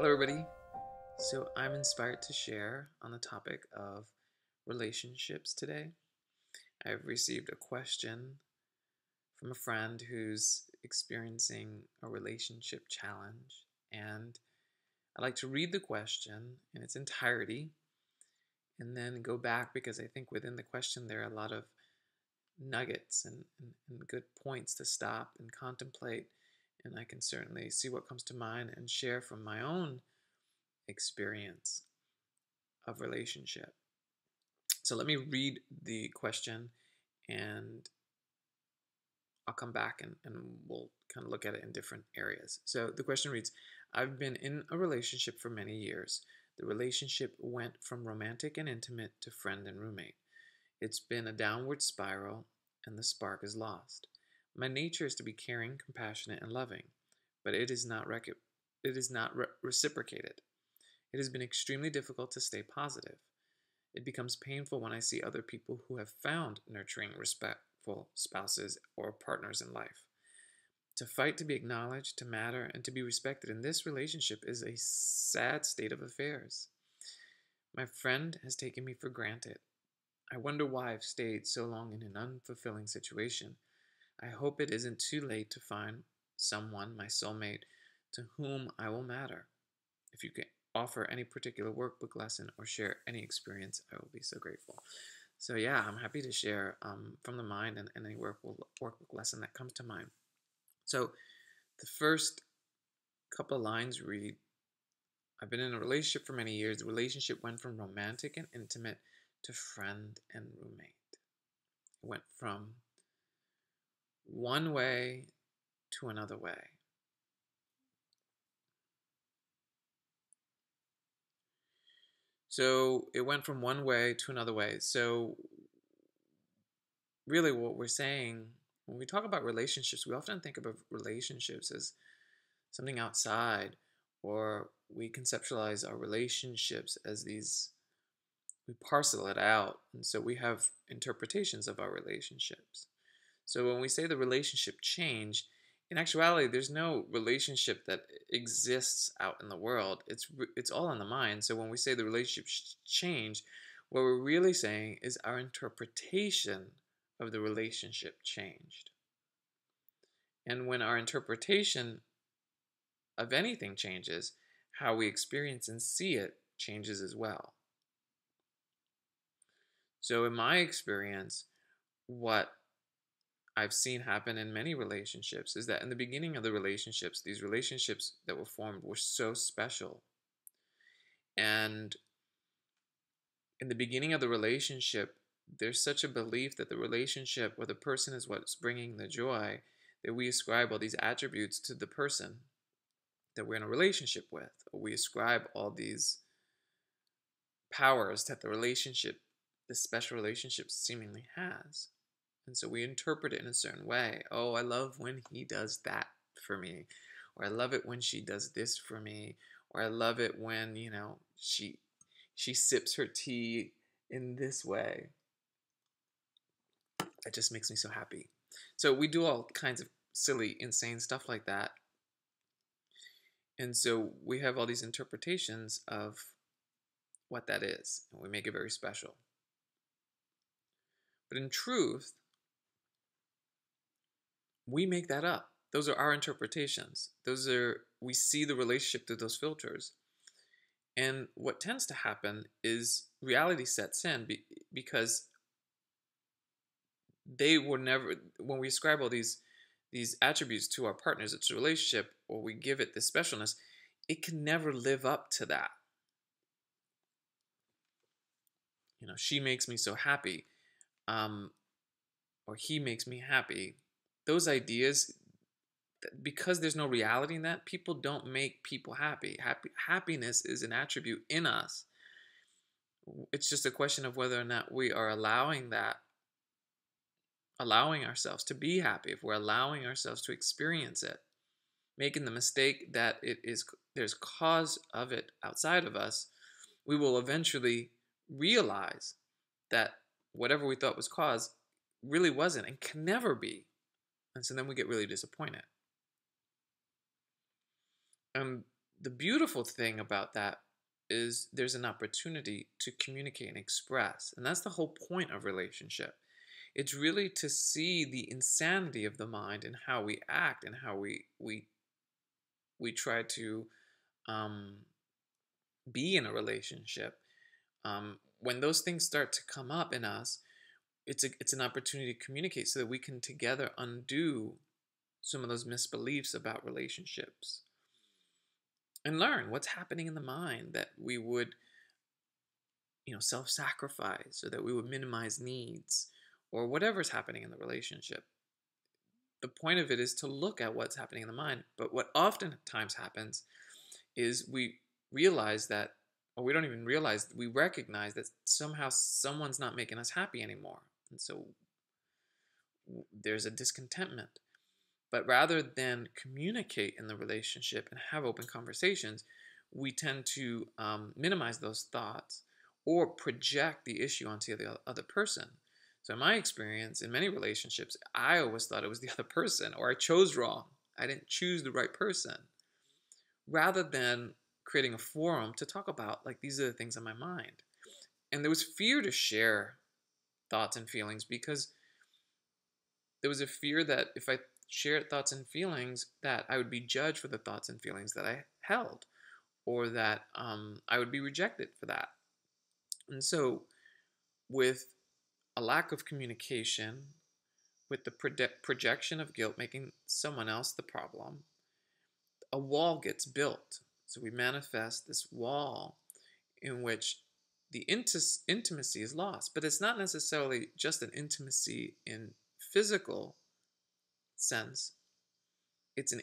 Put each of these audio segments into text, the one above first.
Hello, everybody. So, I'm inspired to share on the topic of relationships today. I've received a question from a friend who's experiencing a relationship challenge, and I'd like to read the question in its entirety and then go back because I think within the question there are a lot of nuggets and good points to stop and contemplate, and I can certainly see what comes to mind and share from my own experience of relationship. So let me read the question and I'll come back and we'll kind of look at it in different areas. So the question reads, I've been in a relationship for many years. The relationship went from romantic and intimate to friend and roommate. It's been a downward spiral and the spark is lost. My nature is to be caring, compassionate, and loving, but it is not reciprocated. It has been extremely difficult to stay positive. It becomes painful when I see other people who have found nurturing, respectful spouses or partners in life. To fight to be acknowledged, to matter, and to be respected in this relationship is a sad state of affairs. My friend has taken me for granted. I wonder why I've stayed so long in an unfulfilling situation. I hope it isn't too late to find someone, my soulmate, to whom I will matter. If you can offer any particular workbook lesson or share any experience, I will be so grateful. So yeah, I'm happy to share from the mind and any workbook lesson that comes to mind. So the first couple of lines read, I've been in a relationship for many years. The relationship went from romantic and intimate to friend and roommate. It went from one way to another way. So it went from one way to another way. So really what we're saying when we talk about relationships, we often think about relationships as something outside, or we conceptualize our relationships as these, we parcel it out. And so we have interpretations of our relationships. So when we say the relationship changed, in actuality, there's no relationship that exists out in the world. It's all in the mind. So when we say the relationship changed, what we're really saying is our interpretation of the relationship changed. And when our interpretation of anything changes, how we experience and see it changes as well. So in my experience, what I've seen happen in many relationships is that in the beginning of the relationships, these relationships that were formed were so special. And in the beginning of the relationship, there's such a belief that the relationship or the person is what's bringing the joy that we ascribe all these attributes to the person that we're in a relationship with. Or we ascribe all these powers that the relationship, this special relationship, seemingly has. And so we interpret it in a certain way. Oh, I love when he does that for me. Or I love it when she does this for me. Or I love it when, she sips her tea in this way. It just makes me so happy. So we do all kinds of silly, insane stuff like that. And so we have all these interpretations of what that is. And we make it very special. But in truth, we make that up. Those are our interpretations. We see the relationship through those filters. And what tends to happen is reality sets in because they were never, when we ascribe all these attributes to our partners, it's a relationship, or we give it this specialness, it can never live up to that. She makes me so happy, or he makes me happy. Those ideas, because there's no reality in that, people don't make people happy. Happiness is an attribute in us. It's just a question of whether or not we are allowing ourselves to be happy, if we're allowing ourselves to experience it, making the mistake that there's cause of it outside of us. We will eventually realize that whatever we thought was cause really wasn't and can never be. And so then we get really disappointed. the beautiful thing about that is there's an opportunity to communicate and express. And that's the whole point of relationship. It's really to see the insanity of the mind and how we act and how we try to um, be in a relationship. When those things start to come up in us, it's an opportunity to communicate so that we can together undo some of those misbeliefs about relationships and learn what's happening in the mind that we would, self-sacrifice, or that we would minimize needs, or whatever's happening in the relationship. The point of it is to look at what's happening in the mind. But what oftentimes happens is we realize that, or we don't even realize, we recognize that somehow someone's not making us happy anymore. And so there's a discontentment. But rather than communicate in the relationship and have open conversations, we tend to minimize those thoughts or project the issue onto the other person. So in my experience, in many relationships, I always thought it was the other person, or I chose wrong. I didn't choose the right person. Rather than creating a forum to talk about, like, these are the things on my mind. And there was fear to share thoughts and feelings because there was a fear that if I shared thoughts and feelings, that I would be judged for the thoughts and feelings that I held, or that I would be rejected for that. And so with a lack of communication, with the projection of guilt making someone else the problem, a wall gets built. So we manifest this wall in which the intimacy is lost. But it's not necessarily just an intimacy in physical sense. It's an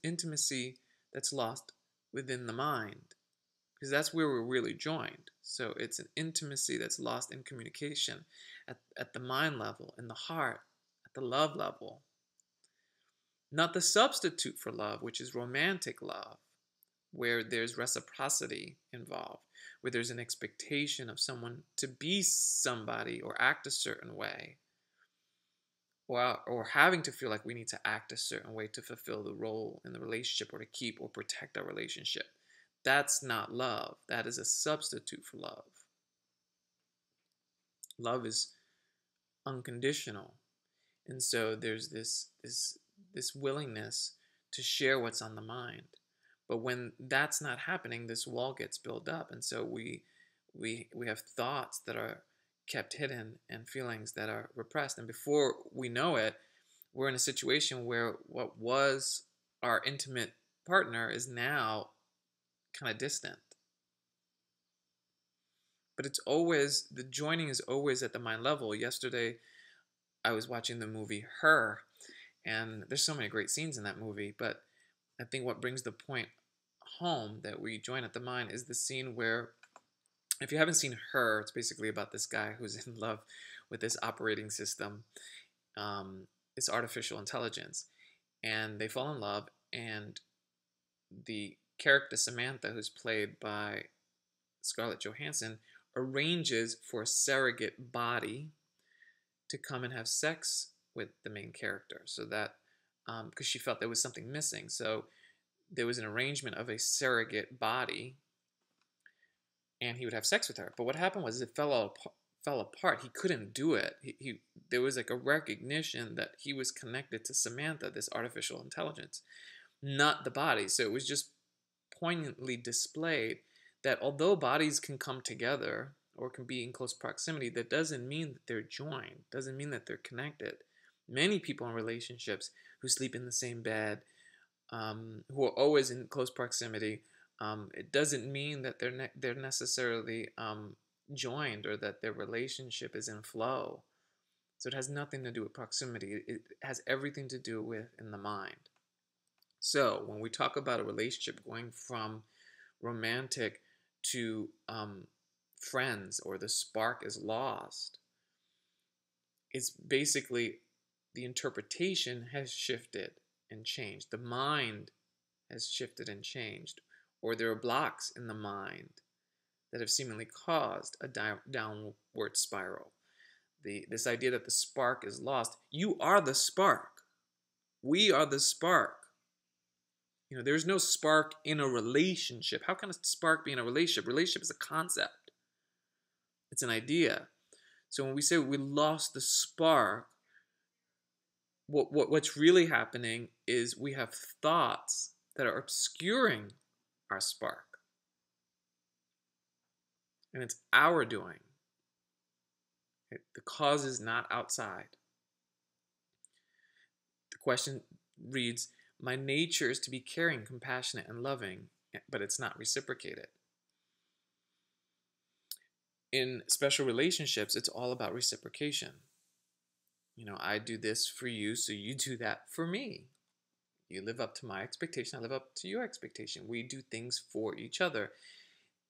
intimacy that's lost within the mind, because that's where we're really joined. So it's an intimacy that's lost in communication at the mind level, in the heart, at the love level. Not the substitute for love, which is romantic love, where there's reciprocity involved, where there's an expectation of someone to be somebody or act a certain way, or having to feel like we need to act a certain way to fulfill the role in the relationship, or to keep or protect our relationship. That's not love. That is a substitute for love. Love is unconditional. And so there's this willingness to share what's on the mind. But when that's not happening, this wall gets built up. And so we have thoughts that are kept hidden and feelings that are repressed. And before we know it, we're in a situation where what was our intimate partner is now kind of distant. But it's always, the joining is always at the mind level. Yesterday, I was watching the movie Her, and there's so many great scenes in that movie, but I think what brings the point home that we join at the mind is the scene where, if you haven't seen Her, it's basically about this guy who's in love with this operating system, this artificial intelligence, and they fall in love, and the character Samantha, who's played by Scarlett Johansson, arranges for a surrogate body to come and have sex with the main character, so that because she felt there was something missing. So there was an arrangement of a surrogate body, and he would have sex with her. But what happened was it fell apart. He couldn't do it. There was like a recognition that he was connected to Samantha, this artificial intelligence, not the body. So it was just poignantly displayed that although bodies can come together or can be in close proximity, that doesn't mean that they're joined, doesn't mean that they're connected. Many people in relationships who sleep in the same bed, who are always in close proximity, it doesn't mean that they're necessarily joined, or that their relationship is in flow. So it has nothing to do with proximity. It has everything to do with in the mind. So when we talk about a relationship going from romantic to friends, or the spark is lost, it's basically the interpretation has shifted and changed. The mind has shifted and changed, or there are blocks in the mind that have seemingly caused a downward spiral. This idea that the spark is lost. You are the spark. We are the spark. There's no spark in a relationship. How can a spark be in a relationship? Relationship is a concept. It's an idea. So when we say we lost the spark, what's really happening is we have thoughts that are obscuring our spark. And it's our doing. The cause is not outside. The question reads, my nature is to be caring, compassionate, and loving, but it's not reciprocated. In special relationships, it's all about reciprocation. I do this for you, so you do that for me. You live up to my expectation, I live up to your expectation. We do things for each other.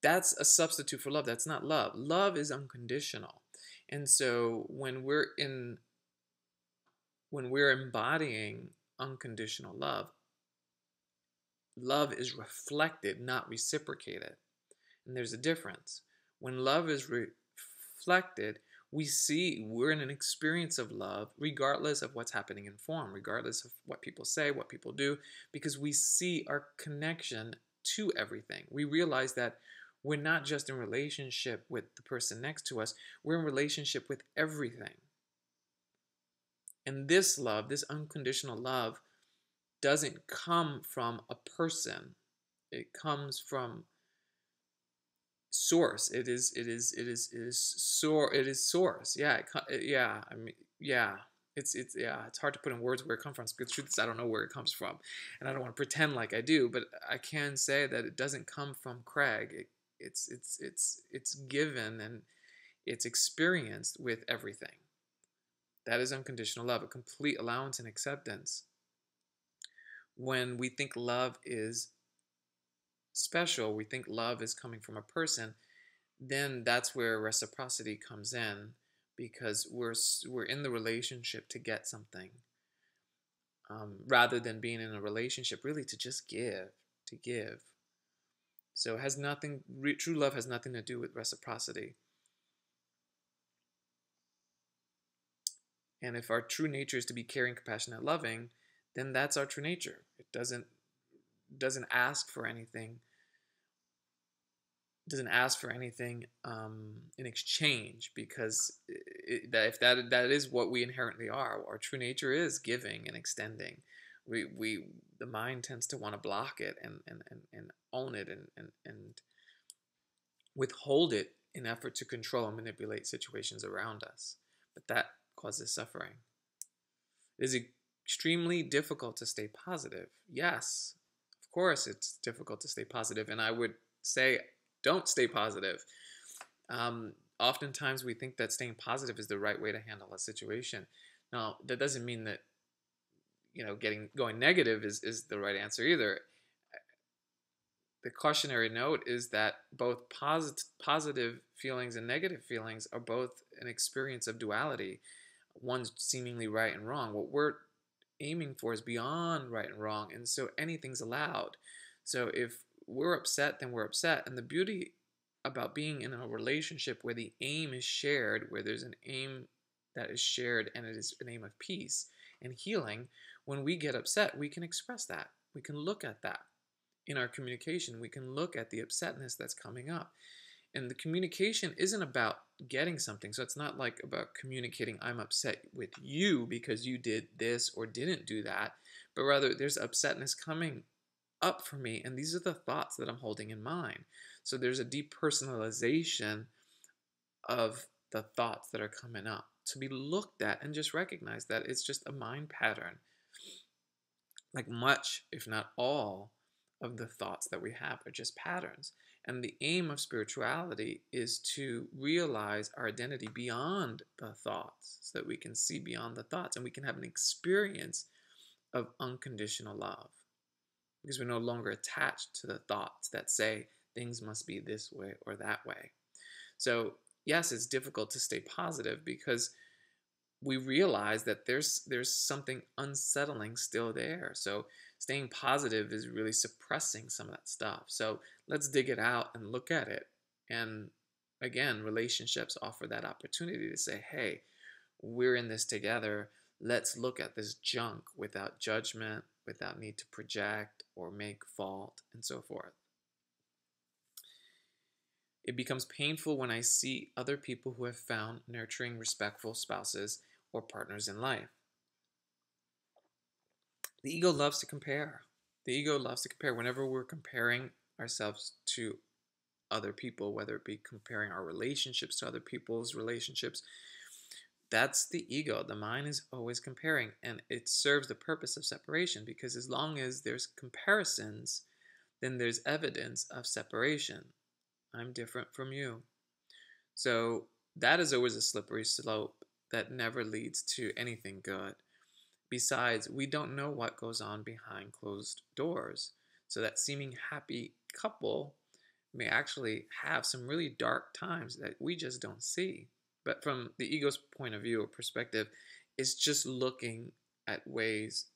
That's a substitute for love. That's not love. Love is unconditional. And so when we're embodying unconditional love, love is reflected, not reciprocated. And there's a difference. When love is reflected, we're in an experience of love regardless of what's happening in form, regardless of what people say, what people do, because we see our connection to everything. We realize that we're not just in relationship with the person next to us, we're in relationship with everything. And this love, this unconditional love, doesn't come from a person. It comes from source. It is source. It's hard to put in words where it comes from. The truth is, I don't know where it comes from, and I don't want to pretend like I do, but I can say that it doesn't come from Craig. It's given and it's experienced with everything. That is unconditional love, a complete allowance and acceptance. When we think love is special, we think love is coming from a person, then that's where reciprocity comes in, because we're in the relationship to get something, rather than being in a relationship really to just give, to give. So it has nothing, true love has nothing to do with reciprocity. And if our true nature is to be caring, compassionate, loving, then that's our true nature. It doesn't ask for anything. Doesn't ask for anything in exchange, because if that is what we inherently are. Our true nature is giving and extending. The mind tends to want to block it and own it and withhold it in effort to control and manipulate situations around us. But that causes suffering. It is extremely difficult to stay positive. Yes, of course it's difficult to stay positive, and I would say don't stay positive. Oftentimes we think that staying positive is the right way to handle a situation. Now, that doesn't mean that going negative is the right answer either. The cautionary note is that both positive feelings and negative feelings are both an experience of duality. One's seemingly right and wrong. What we're aiming for is beyond right and wrong, and so anything's allowed. So if we're upset, then we're upset. And the beauty about being in a relationship where the aim is shared, where there's an aim that is shared, and it is an aim of peace and healing, when we get upset, we can express that. We can look at that. In our communication, we can look at the upsetness that's coming up. And the communication isn't about getting something. So it's not like about communicating, I'm upset with you because you did this or didn't do that, but rather there's upsetness coming up for me, and these are the thoughts that I'm holding in mind. So there's a depersonalization of the thoughts that are coming up to be looked at, and just recognize that it's just a mind pattern. Like much, if not all, of the thoughts that we have are just patterns. And the aim of spirituality is to realize our identity beyond the thoughts, so that we can see beyond the thoughts and we can have an experience of unconditional love, because we're no longer attached to the thoughts that say things must be this way or that way. So yes, it's difficult to stay positive because we realize that there's something unsettling still there. So staying positive is really suppressing some of that stuff. So let's dig it out and look at it. And again, relationships offer that opportunity to say, hey, we're in this together. Let's look at this junk without judgment, without need to project or make fault, and so forth. It becomes painful when I see other people who have found nurturing, respectful spouses or partners in life. The ego loves to compare. The ego loves to compare. Whenever we're comparing ourselves to other people, whether it be comparing our relationships to other people's relationships, that's the ego. The mind is always comparing, and it serves the purpose of separation, because as long as there's comparisons, then there's evidence of separation. I'm different from you. So that is always a slippery slope that never leads to anything good. Besides, we don't know what goes on behind closed doors. So that seeming happy couple may actually have some really dark times that we just don't see. But from the ego's point of view or perspective, it's just looking at ways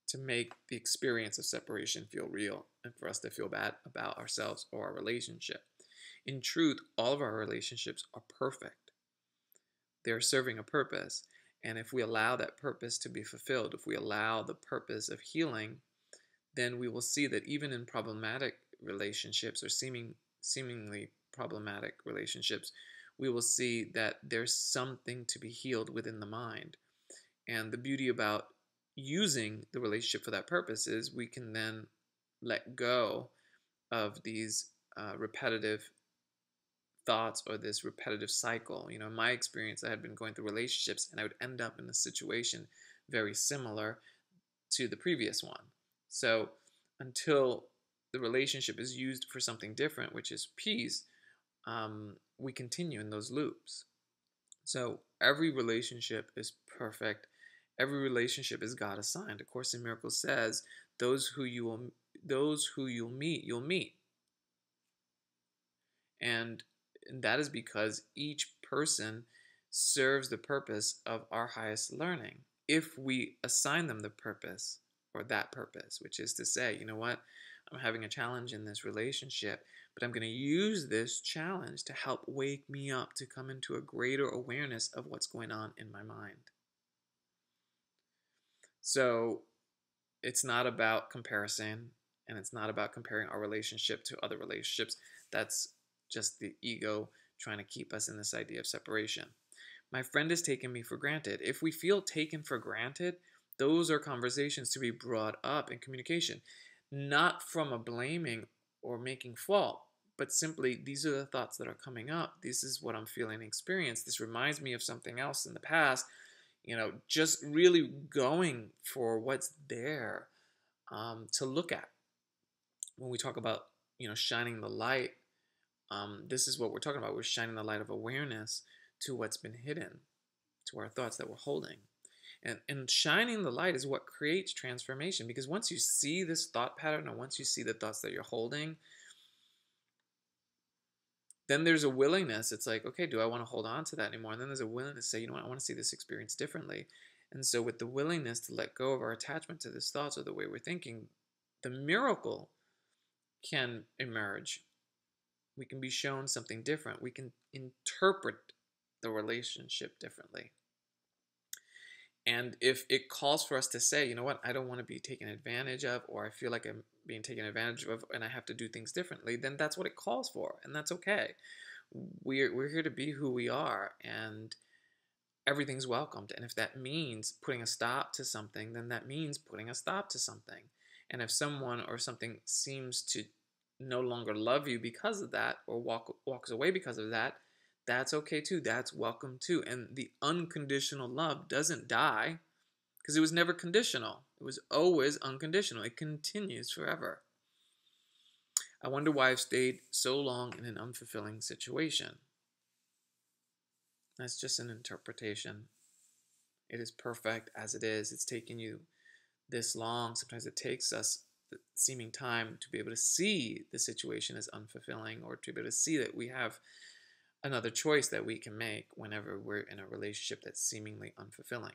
to make the experience of separation feel real and for us to feel bad about ourselves or our relationship. In truth, all of our relationships are perfect. They're serving a purpose. And if we allow that purpose to be fulfilled, if we allow the purpose of healing, then we will see that even in problematic relationships or seemingly problematic relationships, we will see that there's something to be healed within the mind. And the beauty about using the relationship for that purpose is we can then let go of these repetitive thoughts or this repetitive cycle. You know, in my experience, I had been going through relationships and I would end up in a situation very similar to the previous one. So until the relationship is used for something different, which is peace, we continue in those loops. So every relationship is perfect. Every relationship is God assigned. A Course in Miracles says, those who you'll meet, you'll meet. And that is because each person serves the purpose of our highest learning. If we assign them the purpose or that purpose, which is to say, you know what, I'm having a challenge in this relationship, but I'm going to use this challenge to help wake me up to come into a greater awareness of what's going on in my mind. So it's not about comparison, and it's not about comparing our relationship to other relationships. That's just the ego trying to keep us in this idea of separation. My friend has taken me for granted. If we feel taken for granted, those are conversations to be brought up in communication, not from a blaming or making fault, but simply these are the thoughts that are coming up. This is what I'm feeling and experience. This reminds me of something else in the past. You know, just really going for what's there to look at. When we talk about, you know, shining the light, this is what we're talking about. We're shining the light of awareness to what's been hidden, to our thoughts that we're holding. And shining the light is what creates transformation, because once you see this thought pattern, or once you see the thoughts that you're holding, then there's a willingness. It's like, okay, do I want to hold on to that anymore? And then there's a willingness to say, you know what, I want to see this experience differently. And so with the willingness to let go of our attachment to these thoughts or the way we're thinking, the miracle can emerge. We can be shown something different. We can interpret the relationship differently. And if it calls for us to say, you know what, I don't want to be taken advantage of, or I feel like I'm being taken advantage of and I have to do things differently, then that's what it calls for, and that's okay. We're here to be who we are, and everything's welcomed. And if that means putting a stop to something, then that means putting a stop to something. And if someone or something seems to no longer love you because of that, or walks away because of that, that's okay too. That's welcome too. And the unconditional love doesn't die, because it was never conditional. It was always unconditional. It continues forever. I wonder why I've stayed so long in an unfulfilling situation. That's just an interpretation. It is perfect as it is. It's taken you this long. Sometimes it takes us the seeming time to be able to see the situation as unfulfilling, or to be able to see that we have another choice that we can make whenever we're in a relationship that's seemingly unfulfilling.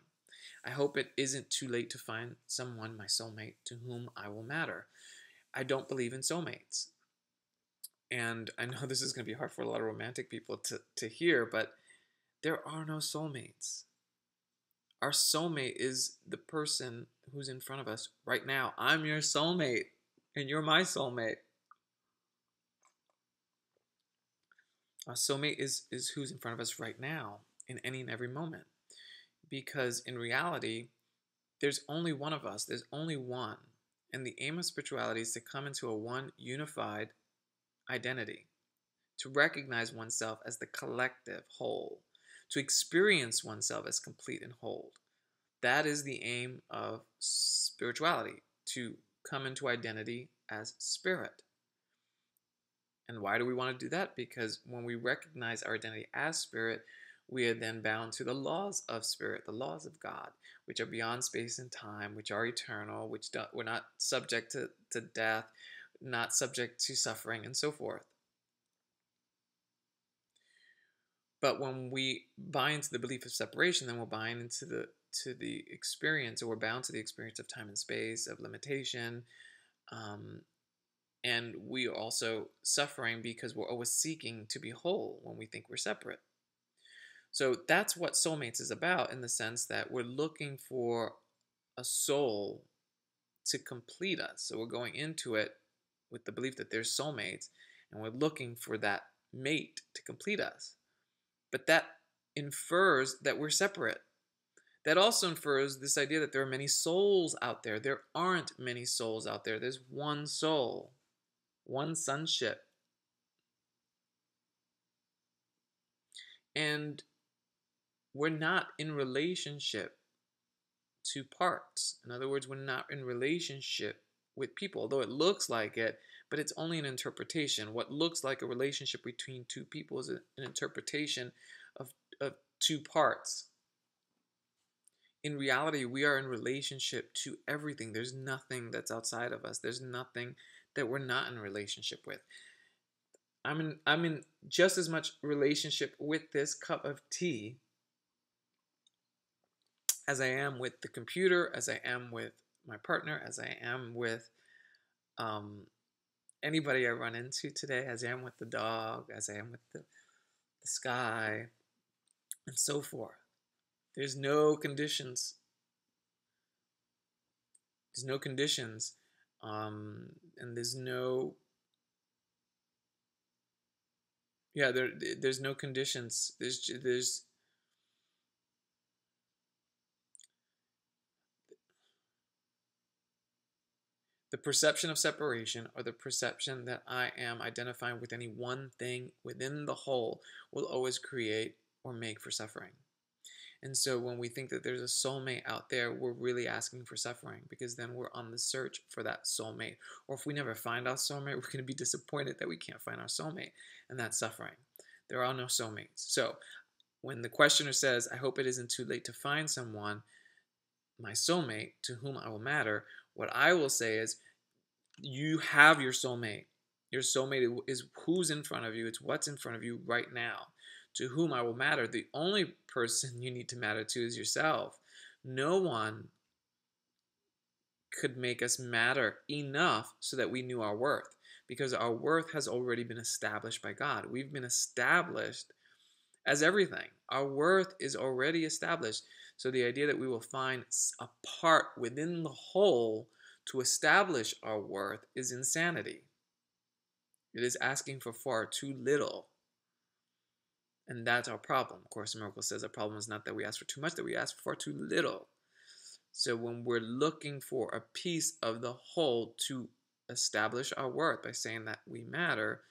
I hope it isn't too late to find someone, my soulmate, to whom I will matter. I don't believe in soulmates. And I know this is going to be hard for a lot of romantic people to hear, but there are no soulmates. Our soulmate is the person who's in front of us right now. I'm your soulmate, and you're my soulmate. Our soulmate is who's in front of us right now in any and every moment. Because in reality, there's only one of us. There's only one. And the aim of spirituality is to come into a one unified identity, to recognize oneself as the collective whole, to experience oneself as complete and whole. That is the aim of spirituality, to come into identity as spirit. And why do we want to do that? Because when we recognize our identity as spirit, we are then bound to the laws of spirit, the laws of God, which are beyond space and time, which are eternal, which we're not subject to death, not subject to suffering, and so forth. But when we buy into the belief of separation, then we're buying into the experience, or we're bound to the experience of time and space, of limitation, and we are also suffering because we're always seeking to be whole when we think we're separate. So that's what soulmates is about, in the sense that we're looking for a soul to complete us. So we're going into it with the belief that there's soulmates, and we're looking for that mate to complete us. But that infers that we're separate. That also infers this idea that there are many souls out there. There aren't many souls out there. There's one soul, one sonship. And we're not in relationship to parts. In other words, we're not in relationship with people, although it looks like it, but it's only an interpretation. What looks like a relationship between two people is an interpretation of two parts. In reality, we are in relationship to everything. There's nothing that's outside of us. There's nothing that we're not in relationship with. I'm in just as much relationship with this cup of tea as I am with the computer, as I am with my partner, as I am with anybody I run into today, as I am with the dog, as I am with the sky, and so forth. There's no conditions. There's no conditions, and there's no, yeah, there's no conditions. There's the perception of separation, or the perception that I am identifying with any one thing within the whole, will always create or make for suffering. And so when we think that there's a soulmate out there, we're really asking for suffering, because then we're on the search for that soulmate. Or if we never find our soulmate, we're going to be disappointed that we can't find our soulmate, and that's suffering. There are no soulmates. So when the questioner says, I hope it isn't too late to find someone, my soulmate, to whom I will matter, what I will say is, you have your soulmate. Your soulmate is who's in front of you. It's what's in front of you right now. To whom I will matter. The only person you need to matter to is yourself. No one could make us matter enough so that we knew our worth, because our worth has already been established by God. We've been established as everything. Our worth is already established. So the idea that we will find a part within the whole to establish our worth is insanity. It is asking for far too little. And that's our problem. Of course, Miracle says our problem is not that we ask for too much, that we ask for far too little. So when we're looking for a piece of the whole to establish our worth by saying that we matter,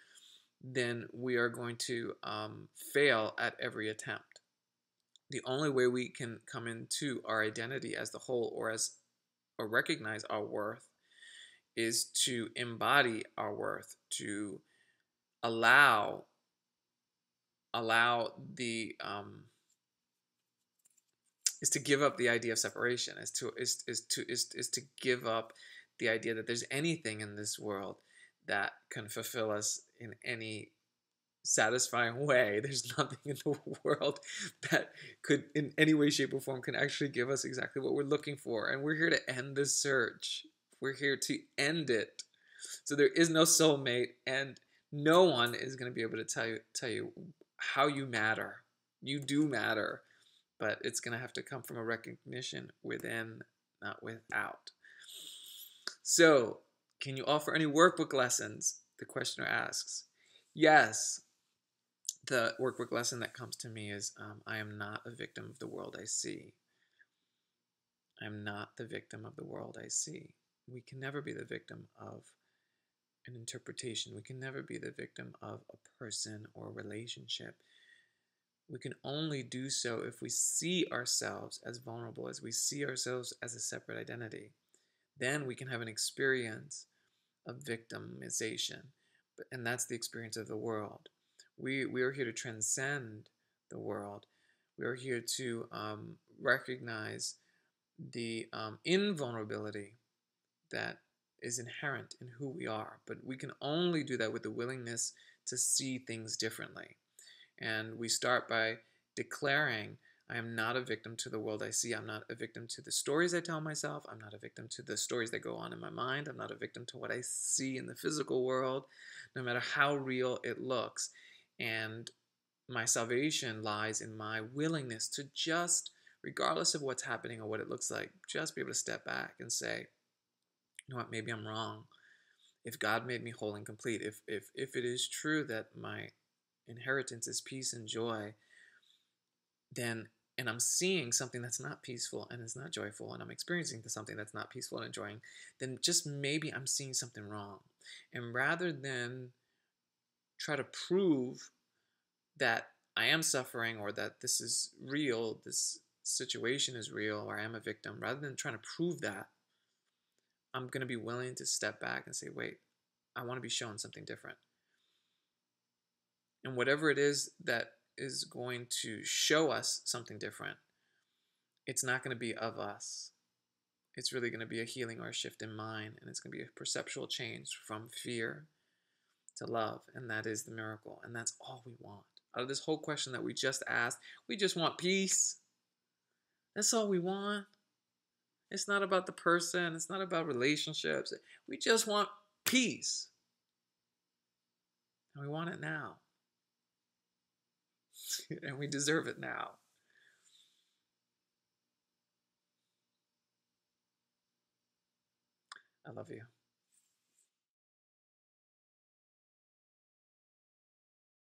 then we are going to fail at every attempt. The only way we can come into our identity as the whole, or recognize our worth, is to embody our worth, to allow the is to give up the idea of separation, is to give up the idea that there's anything in this world that can fulfill us in any satisfying way. There's nothing in the world that could in any way, shape, or form can actually give us exactly what we're looking for. And we're here to end the search. We're here to end it. So there is no soulmate, and no one is going to be able to tell you how you matter. You do matter, but it's going to have to come from a recognition within, not without. So, can you offer any workbook lessons? The questioner asks. Yes, the workbook lesson that comes to me is I am not a victim of the world I see. I'm not the victim of the world I see. We can never be the victim of an interpretation. We can never be the victim of a person or a relationship. We can only do so if we see ourselves as vulnerable, as we see ourselves as a separate identity. Then we can have an experience of victimization. And that's the experience of the world. We are here to transcend the world. We are here to recognize the invulnerability that is inherent in who we are. But we can only do that with the willingness to see things differently. And we start by declaring, I am not a victim to the world I see. I'm not a victim to the stories I tell myself. I'm not a victim to the stories that go on in my mind. I'm not a victim to what I see in the physical world, no matter how real it looks. And my salvation lies in my willingness to just, regardless of what's happening or what it looks like, just be able to step back and say, you know what, maybe I'm wrong. If God made me whole and complete, if it is true that my inheritance is peace and joy, then, and I'm seeing something that's not peaceful and is not joyful, and I'm experiencing something that's not peaceful and enjoying, then just maybe I'm seeing something wrong. And rather than try to prove that I am suffering or that this is real, this situation is real, or I am a victim, rather than trying to prove that, I'm going to be willing to step back and say, wait, I want to be shown something different. And whatever it is that is going to show us something different, it's not going to be of us. It's really going to be a healing or a shift in mind, and it's going to be a perceptual change from fear to love, and that is the miracle, and that's all we want. Out of this whole question that we just asked, we just want peace. That's all we want. It's not about the person. It's not about relationships. We just want peace. And we want it now. And we deserve it now. I love you.